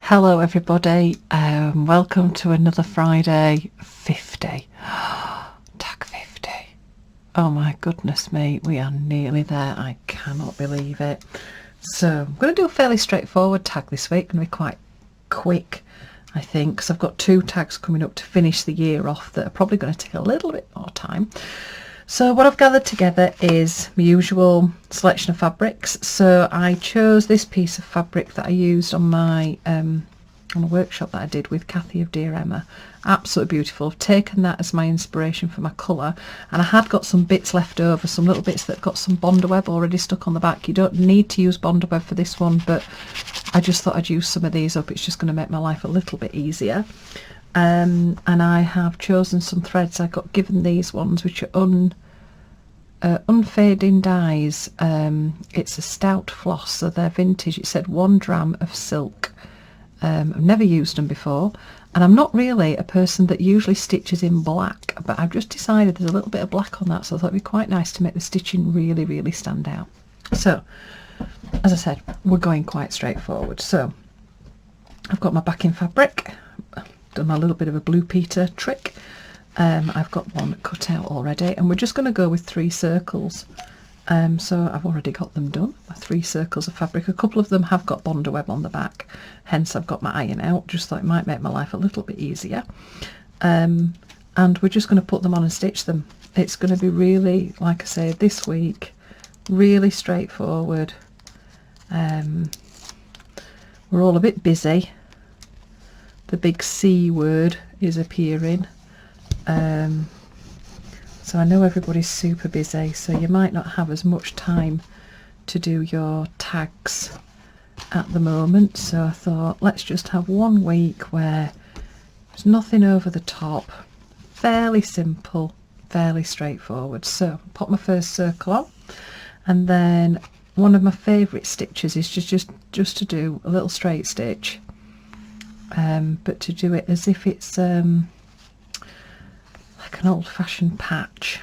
Hello everybody, welcome to another Friday 50. Tag 50. Oh my goodness me, we are nearly there. I cannot believe it. So I'm going to do a fairly straightforward tag this week. Going to be quite quick, I think, because I've got 2 tags coming up to finish the year off that are probably going to take a little bit more time. So what I've gathered together is my usual selection of fabrics. So I chose this piece of fabric that I used on my on a workshop that I did with Kathy of Dear Emma. Absolutely beautiful. I've taken that as my inspiration for my colour, and I had got some bits left over, some little bits that got some Bondo web already stuck on the back. You don't need to use Bondo web for this one, but I just thought I'd use some of these up. It's just going to make my life a little bit easier. And I have chosen some threads. I got given these ones, which are unfading dyes. It's a stout floss, so they're vintage. It said 1 dram of silk. I've never used them before, and I'm not really a person that usually stitches in black, but I've just decided there's a little bit of black on that, so I thought it'd be quite nice to make the stitching really stand out. So as I said, we're going quite straightforward. So I've got my backing fabric, done my little bit of a Blue Peter trick. I've got one cut out already, and we're just going to go with 3 circles. So I've already got them done, my 3 circles of fabric. A couple of them have got Bondo web on the back, hence I've got my iron out. Just thought it might make my life a little bit easier. And we're just going to put them on and stitch them. It's going to be really, like I say, this week, really straightforward. We're all a bit busy. The big C word is appearing. So I know everybody's super busy, so you might not have as much time to do your tags at the moment. So I thought, let's just have 1 week where there's nothing over the top, fairly simple, fairly straightforward. So pop my first circle on, and then one of my favourite stitches is just to do a little straight stitch, but to do it as if it's like an old-fashioned patch.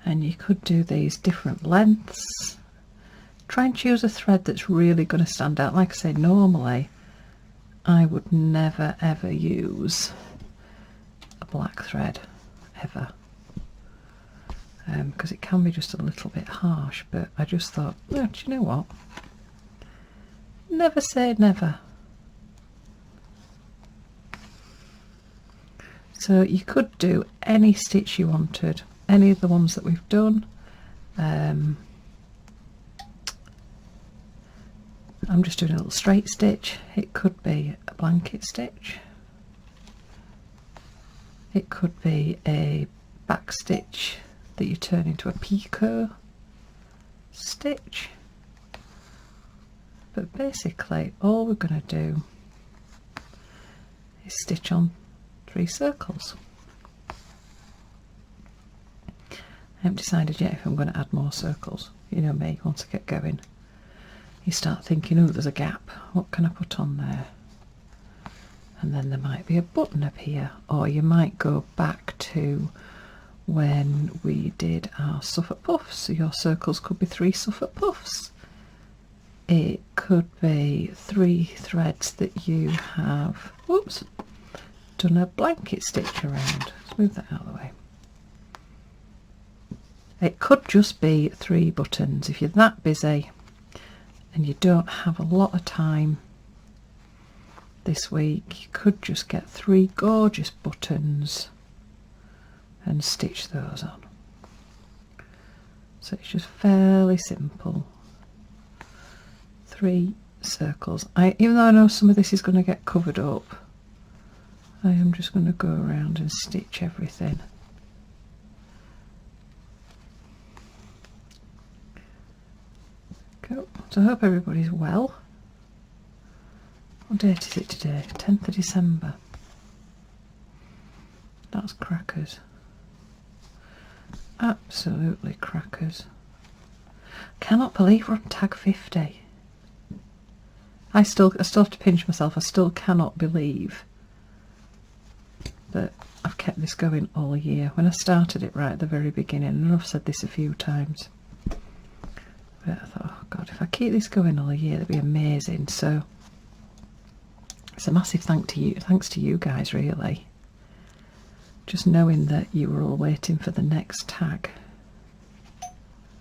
And you could do these different lengths. Try and choose a thread that's really going to stand out. Like I say, normally I would never ever use a black thread, ever, because it can be just a little bit harsh. But I just thought, oh, do you know what, never say never. So you could do any stitch you wanted, any of the ones that we've done. I'm just doing a little straight stitch. It could be a blanket stitch. It could be a back stitch that you turn into a picot stitch. But basically all we're going to do is stitch on 3 circles. I haven't decided yet if I'm going to add more circles. You know me, once I get going, you start thinking, oh, there's a gap, what can I put on there? And then there might be a button up here, or you might go back to when we did our Suffolk puffs. So your circles could be 3 Suffolk puffs. It could be 3 threads that you have, whoops, done a blanket stitch around. Let's move that out of the way. It could just be 3 buttons. If you're that busy and you don't have a lot of time this week, you could just get 3 gorgeous buttons and stitch those on. So it's just fairly simple. 3 circles. Even though I know some of this is going to get covered up, I am just going to go around and stitch everything. Go. So I hope everybody's well. What date is it today? 10th of December. That's crackers. Absolutely crackers. Cannot believe we're on tag 50. I still have to pinch myself. I still cannot believe that I've kept this going all year. When I started it right at the very beginning, and I've said this a few times, but I thought, oh God, if I keep this going all year, that'd be amazing. So it's a massive thanks to you guys, really. Just knowing that you were all waiting for the next tag.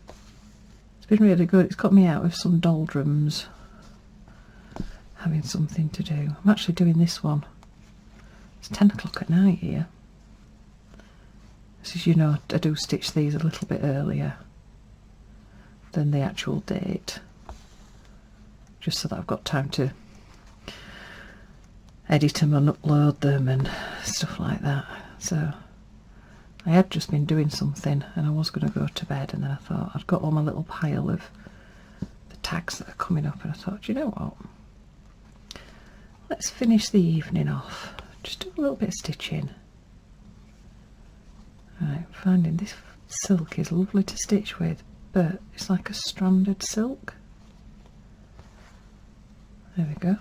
It's been really good. It's got me out of some doldrums, having something to do. I'm actually doing this one. It's 10 o'clock at night here. As you know, I do stitch these a little bit earlier than the actual date, just so that I've got time to edit them and upload them and stuff like that. So I had just been doing something and I was going to go to bed, and then I thought I'd got all my little pile of the tags that are coming up, and I thought, you know what, let's finish the evening off, just do a little bit of stitching. Right, finding this silk is lovely to stitch with, but it's like a stranded silk. There we go.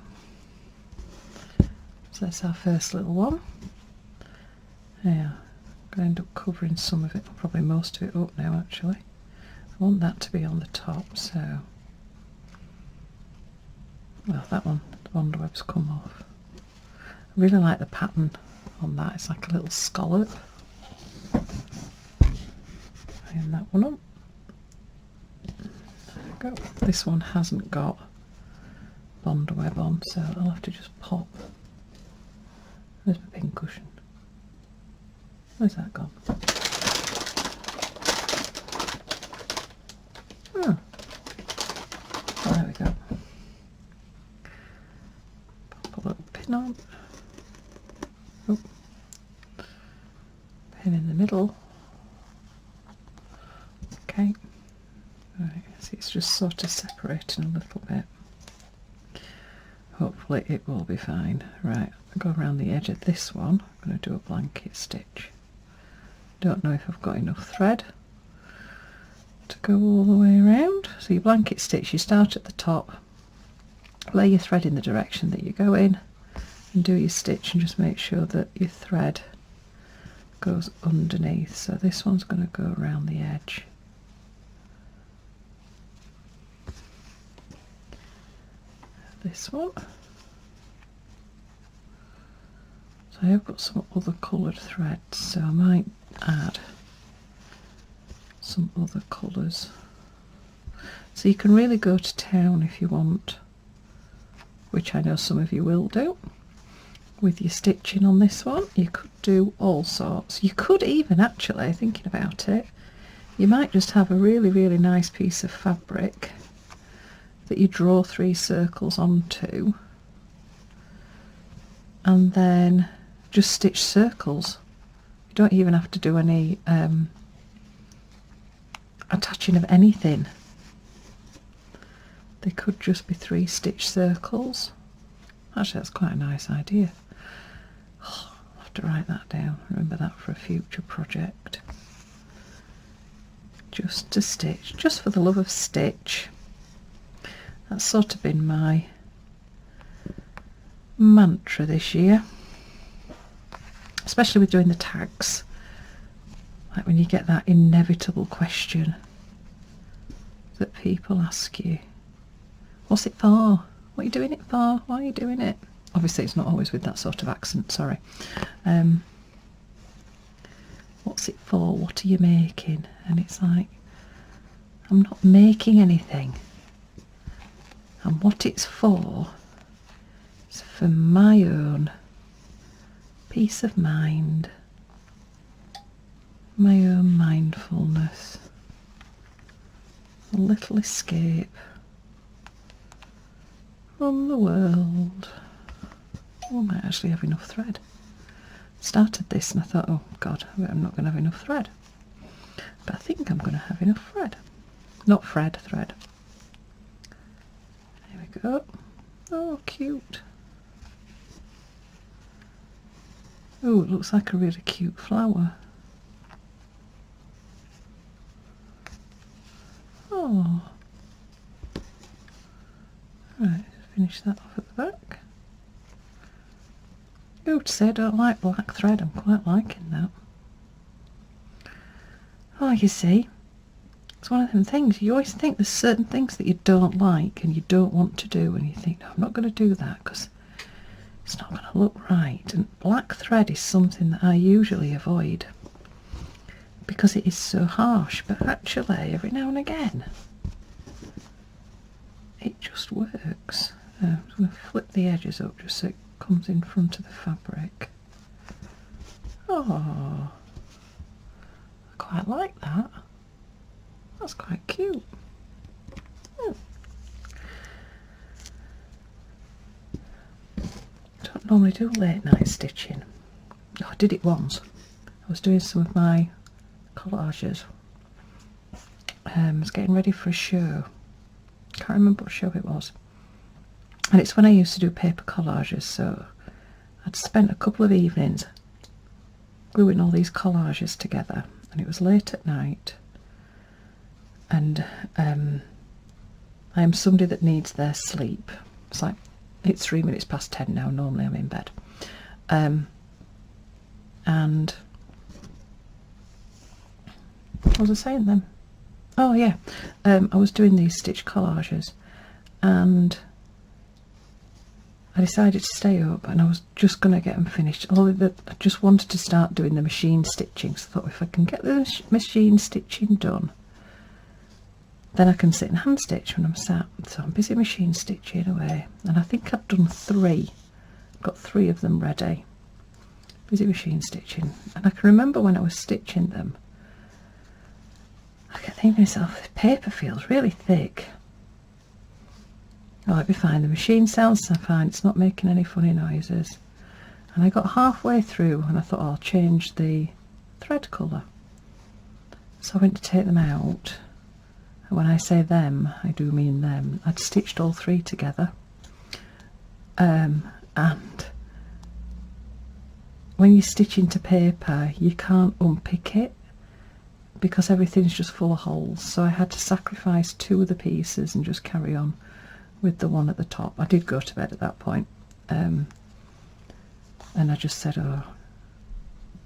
So that's our first little one. Yeah, I'm going to end up covering some of it, probably most of it up now actually. I want that to be on the top, so... Well, that one, the bond web's come off. I really like the pattern on that, it's like a little scallop. And that one up. There we go. This one hasn't got bond web on, so I'll have to just pop. There's my pin cushion. Where's that gone? Oh, there we go. Pop a little pin on. Oh. Pin in the middle. Okay, right, see, it's just sort of separating a little bit. Hopefully it will be fine. Right, I'll go around the edge of this one. I'm going to do a blanket stitch. Don't know if I've got enough thread to go all the way around. So your blanket stitch, you start at the top, lay your thread in the direction that you go in, and do your stitch, and just make sure that your thread goes underneath. So this one's going to go around the edge. This one. So I have got some other coloured threads, so I might add some other colours. So you can really go to town if you want, which I know some of you will do, with your stitching on this one. You could do all sorts. You could even actually, thinking about it, you might just have a really, really nice piece of fabric that you draw 3 circles onto, and then just stitch circles. You don't even have to do any attaching of anything. They could just be 3 stitch circles. Actually, that's quite a nice idea. Oh, I'll have to write that down. Remember that for a future project. Just to stitch, just for the love of stitch. That's sort of been my mantra this year, especially with doing the tags. Like when you get that inevitable question that people ask you, what's it for? What are you doing it for? Why are you doing it? Obviously it's not always with that sort of accent, sorry. What's it for? What are you making? And it's like, I'm not making anything. And what it's for is for my own peace of mind, my own mindfulness, a little escape from the world. Oh, I might actually have enough thread. Started this and I thought, oh God, I'm not going to have enough thread. But I think I'm going to have enough thread. Not thread. There we go. Oh, cute. Oh, it looks like a really cute flower. Oh. Right, finish that off at the back. Oh, to say I don't like black thread, I'm quite liking that. Oh, you see, It's one of them things, you always think there's certain things that you don't like and you don't want to do, and you think, no, I'm not going to do that because it's not going to look right. And black thread is something that I usually avoid because it is so harsh, but actually every now and again it just works. I'm just going to flip the edges up just so it comes in front of the fabric. Oh, I quite like that. That's quite cute. Don't normally do late night stitching. Oh, I did it once. I was doing some of my collages. I was getting ready for a show. Can't remember what show it was. And it's when I used to do paper collages, so I'd spent a couple of evenings gluing all these collages together, and it was late at night, and I am somebody that needs their sleep. It's like, it's 3 minutes past 10 now, normally I'm in bed. And what was I saying then? Oh yeah, I was doing these stitch collages, and I decided to stay up, and I was just going to get them finished. Although I just wanted to start doing the machine stitching, so I thought if I can get the machine stitching done, then I can sit and hand stitch when I'm sat. So I'm busy machine stitching away, and I think I've done 3. Got 3 of them ready. Busy machine stitching, and I can remember when I was stitching them, I kept thinking to myself, the paper feels really thick. Oh, it'll be fine. The machine sounds fine. It's not making any funny noises. And I got halfway through and I thought, oh, I'll change the thread colour. So I went to take them out. And when I say them, I do mean them. I'd stitched all 3 together. And when you stitch into paper, you can't unpick it because everything's just full of holes. So I had to sacrifice 2 of the pieces and just carry on with the one at the top. I did go to bed at that point, and I just said, oh,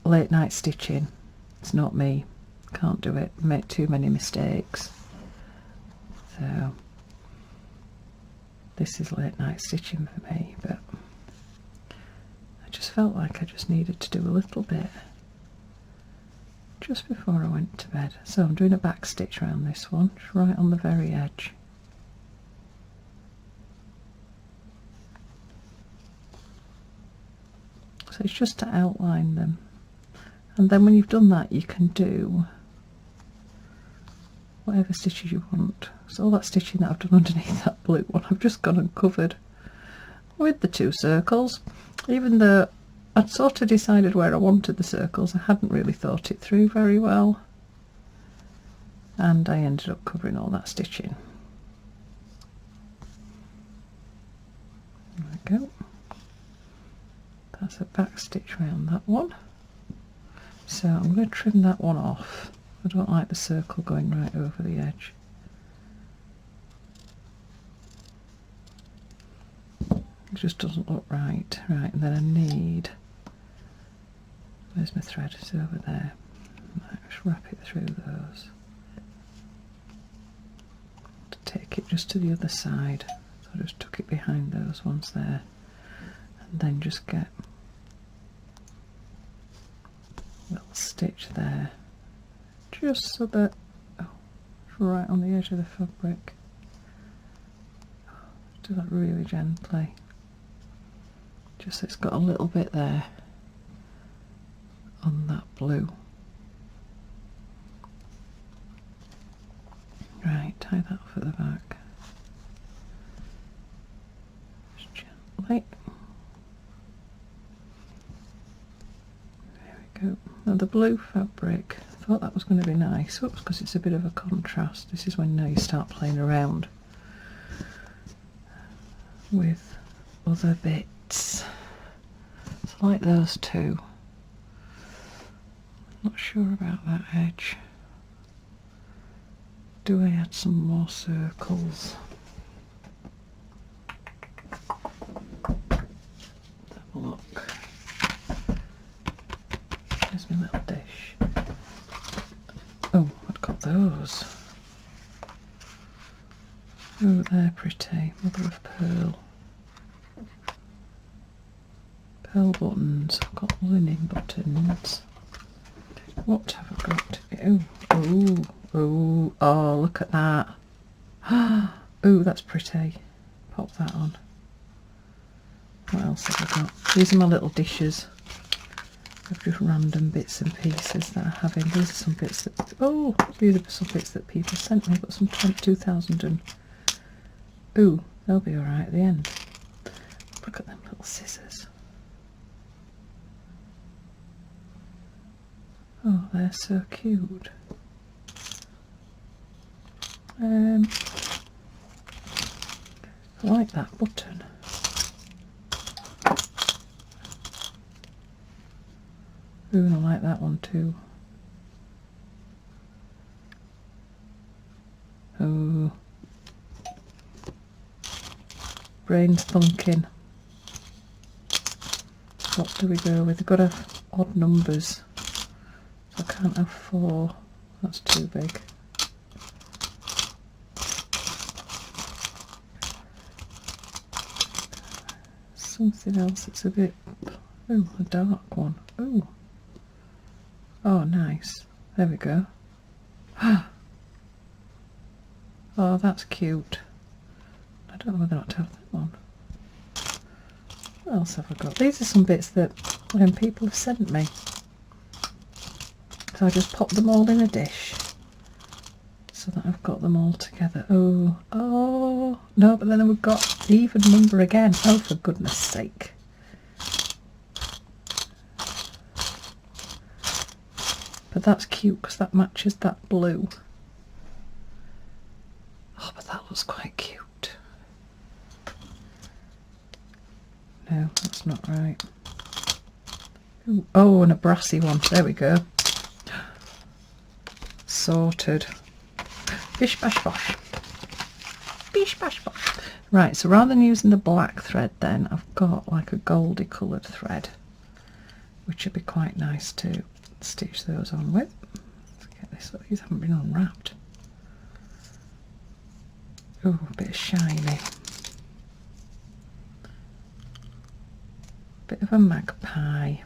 late night stitching, it's not me, can't do it, make too many mistakes. So this is late night stitching for me, but I just felt like I just needed to do a little bit just before I went to bed. So I'm doing a back stitch around this one, just right on the very edge. So it's just to outline them, and then when you've done that you can do whatever stitches you want. So all that stitching that I've done underneath that blue one, I've just gone and covered with the 2 circles. Even though I'd sort of decided where I wanted the circles, I hadn't really thought it through very well, and I ended up covering all that stitching. There we go. That's a back stitch around that one. So I'm going to trim that one off. I don't like the circle going right over the edge. It just doesn't look right. Right, and then I need, where's my thread? It's over there. Just wrap it through those. To take it just to the other side. So I just tuck it behind those ones there. And then just get a little stitch there, just so that, oh, it's right on the edge of the fabric. Do that really gently, just so it's got a little bit there on that blue. Right, tie that off at the back. Just gently. Go. Now the blue fabric, I thought that was going to be nice. Oops, because it's a bit of a contrast. This is when now you start playing around with other bits. So like those 2. Not sure about that edge. Do I add some more circles? Let's have a look. There's my little dish. Oh, I've got those. Oh, they're pretty. Mother of pearl. Pearl buttons. I've got linen buttons. What have I got? Oh, oh, oh, oh, look at that. Oh, that's pretty. Pop that on. What else have I got? These are my little dishes of just random bits and pieces that I have in. These are some bits that, oh, these are some bits that people sent me. I've got some 2000 and, ooh, they'll be alright at the end. Look at them little scissors. Oh, they're so cute. I like that button. Ooh, and I like that one too. Oh, brains thunking. What do we go with? We've got to have odd numbers. So I can't have 4. That's too big. Something else that's a bit... oh, a dark one. Oh. Oh, nice. There we go. Oh, that's cute. I don't know whether or not to have that one. What else have I got? These are some bits that people have sent me. So I just pop them all in a dish so that I've got them all together. Oh, oh, no, but then we've got the even number again. Oh, for goodness sake. But that's cute because that matches that blue. Oh, but that looks quite cute. No, that's not right. Ooh, oh, and a brassy one. There we go. Sorted. Bish bash bosh. Bish bash bosh. Right, so rather than using the black thread then, I've got like a goldy coloured thread, which would be quite nice to stitch those on with. Let's get this. Oh, these haven't been unwrapped. Oh, a bit shiny. Bit of a magpie.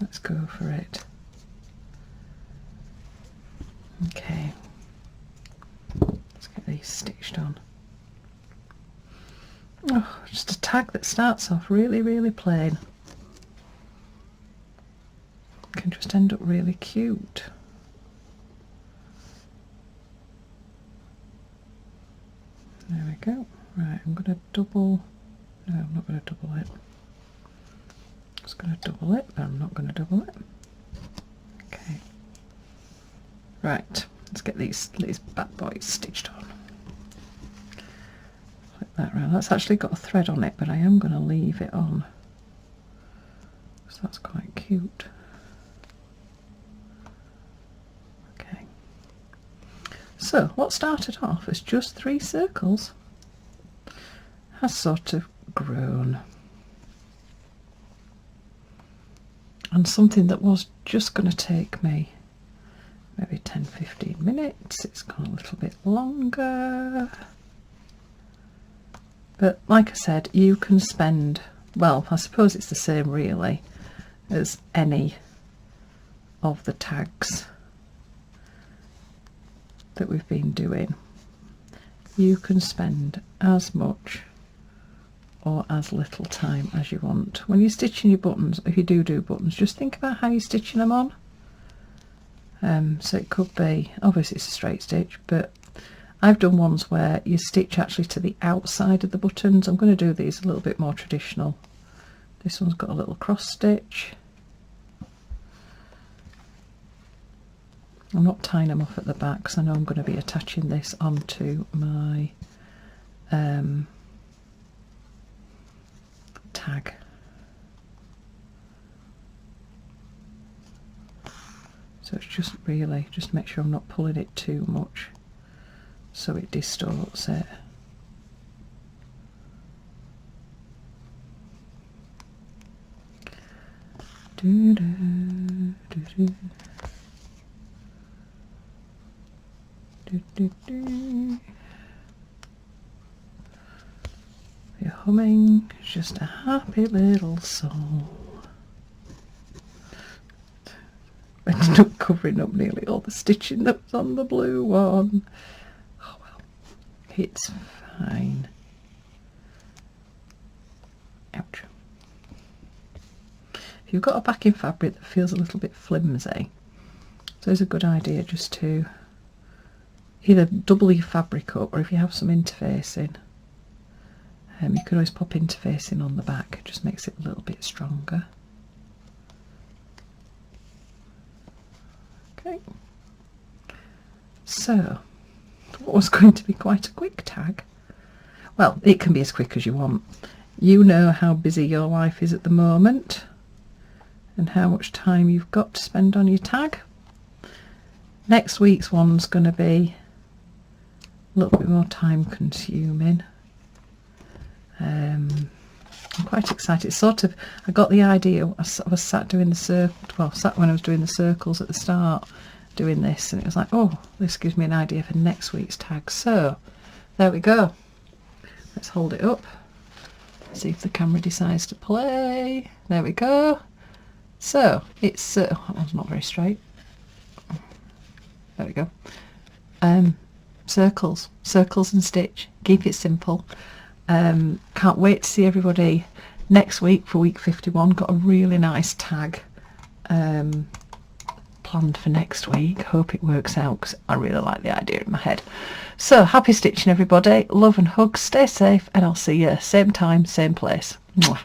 Let's go for it. Okay. Let's get these stitched on. Oh, just a tag that starts off really, really plain. Can just end up really cute. There we go. Right, I'm going to double... no, I'm not going to double it. I was going to double it, but I'm not going to double it. Okay. Right, let's get these bad boys stitched on. Flip that round. That's actually got a thread on it, but I am going to leave it on. So that's quite cute. Okay. So what started off as just 3 circles has sort of grown. And something that was just going to take me maybe 10-15 minutes, it's gone a little bit longer. But like I said, you can spend, well, I suppose it's the same really as any of the tags that we've been doing. You can spend as much or as little time as you want. When you're stitching your buttons, if you do buttons, just think about how you're stitching them on. So it could be, obviously it's a straight stitch, but I've done ones where you stitch actually to the outside of the buttons. I'm going to do these a little bit more traditional. This one's got a little cross stitch. I'm not tying them off at the back because I know I'm going to be attaching this onto my tag. So it's just really, just make sure I'm not pulling it too much so it distorts it. Do, do, do, do. Do, do, do. humming, just a happy little song. Ended up covering up nearly all the stitching that was on the blue one. Oh well, it's fine. Ouch. If you've got a backing fabric that feels a little bit flimsy, so it's a good idea just to either double your fabric up, or if you have some interfacing, you can always pop interfacing on the back. It just makes it a little bit stronger. Okay, so what was going to be quite a quick tag, well, it can be as quick as you want. You know how busy your life is at the moment and how much time you've got to spend on your tag. Next week's one's going to be a little bit more time consuming. I'm quite excited. Sort of, I got the idea, I was sat doing the circle, well, sat when I was doing the circles at the start, doing this, and it was like, oh, this gives me an idea for next week's tag. So, there we go. Let's hold it up, see if the camera decides to play. There we go. So, it's, that one's not very straight. There we go. Circles and stitch. Keep it simple. Can't wait to see everybody next week for week 51. Got a really nice tag planned for next week. Hope it works out because I really like the idea in my head. So happy stitching everybody. Love and hugs. Stay safe, and I'll see you same time, same place. Mwah.